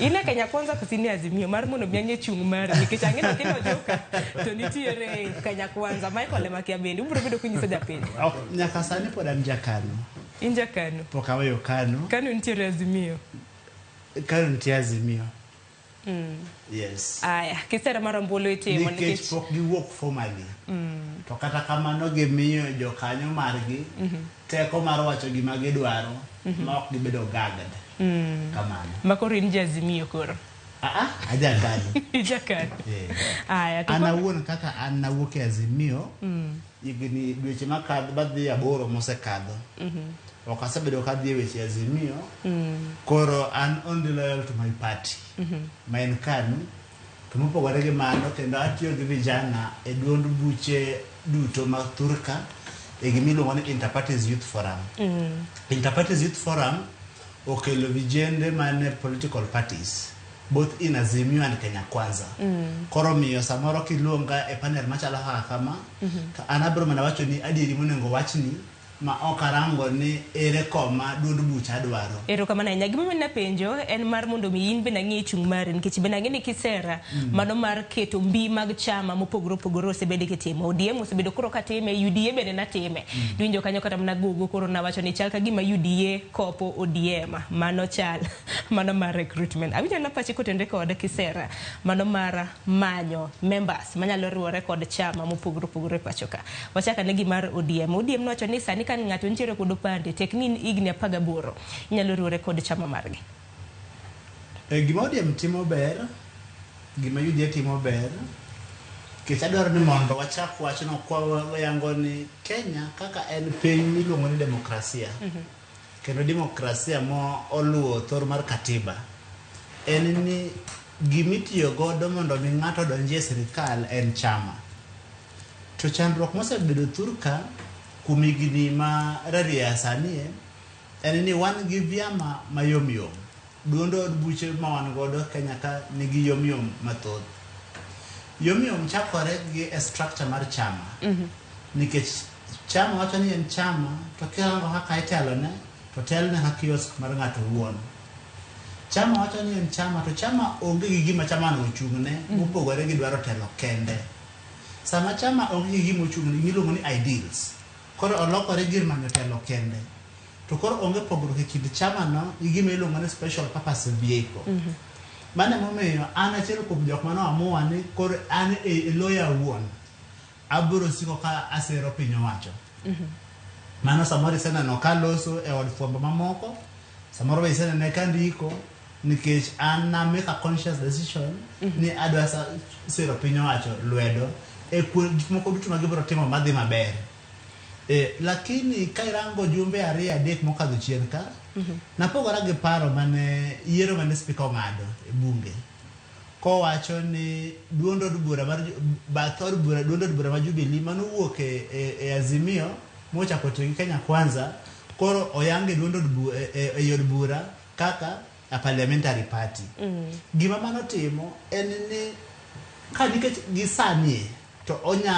Ine Kenya Kwanza kusini Azimio mar mondo mianye chung mari nikech ang'eyo kendo joka to nitiere Kenya Kwanza Michael Lemakia bende ubro bedo kunyiso japiny. Nyaka sani pod an jakano. In jakano? Pok aweyo kano. Kano nitiere Azimio? Kano nitiere Azimio. Yes. Aya, kisera mar ombulu itimo nikech pok giwuok formally. To kata kamano gimiyo jokanyo margi teko mar wacho gima gidwaro ma ok gibedo gagged. Kamano. Makoro in Azimio koro? Ajakano. Ijakano. Aya, to ana wuon kaka an nawuok e Azimio. Igni dweche makadho badhi 8 mosekadho. Ok asebedo kadhi e weche Azimio. Koro an only loyal to my party. Ma en KANU. To mopogore gi mano kendo atiyo gi vijana e duond buche duto mag Thurka e gimiluongo ni Interparties Youth Forum. Interparties Youth Forum okelo vijende mane political parties both in Azimio and Kenya Kwanza. Koro miyo samoro kiluonga e panel machalo kama an abro mana wacho ni adieri monengo wachni ma okarango ni ere koma duond bucha dwaro. Ero kama na nyagi mena penjo en mar mondo mi in bena ng'e chung mari nikech bena ng'e ni kisera mano mar keto mbi mag chama mopogoro pogoro osebede kitimo. ODM osebedo koro katime, UDA bende na time. Dwinjo kanyo kata mna gogo koro na wacho ni chal ka gima UDA kopo ODM mano chal mano mar recruitment. Awinjo na pachi kotende kod kisera mano mar manyo members manyalo riwore kod chama mopogoro pogoro pachoka. Wachaka ne gimar ODM no wacho ni sani kan ng'ato ntiere kod opande teknin igni 18 inyalo riwore kod chama margi. Gima ODM timo ber, gima UDA timo ber, kech adwaro ni mondo wachak wachno kwa yango ni Kenya kaka en piny miluongo ni demokrasia. Kendo demokrasia mo oluwo thor mar katiba. En ni gimitiyo godo mondo mi ng'ato donji e sirikal en chama. To chandruok mosebedo Thurka kumigini ma raria sanie en ni wan gi vyama mayomyom. Duondo od buche ma wan godo Kenya ka nigi yomyom mathoth. Yomyom chakore gi structure mar chama. Nikech chama wacho ni en chama to kirango kaka itelo ne to tel ne kiosk mar ng'ato wuon. Chama wacho ni en chama to chama onge gi gima chama no ochung'ne mopogore gi dwaro telo kende. Sama chama onge gi gima ochung'ne miluongo ni ideals. Koro olokore gir manyo telo kende. To koro onge pogruok e kind chama no gi gima iluongo ni special purpose vehicle. Mane momiyo an achiel kuom jok mano amua ni koro an e lawyer wuon aburo siko ka asero piny owacho. Mano samoro iseneno ka loso e od fwambo mamoko, samoro be iseneno ka ndiko nikech an na make a conscious decision ni adwa sero piny owacho lwedo e gik moko duto ma gibiro timo madhi maber. Lakini kairango jumbe 2-3 mokadho chien ka napogora gi paro mane yiero mane speaker ong'ado e bunge kowacho ni duond od bura mar duond od bura ma Jubilee mano wuok e Azimio mochako tiyo gi Kenya Kwanza koro oyange duond od bura e od bura kaka a parliamentary party. Gima mano timo en ni ka nikech gisanie to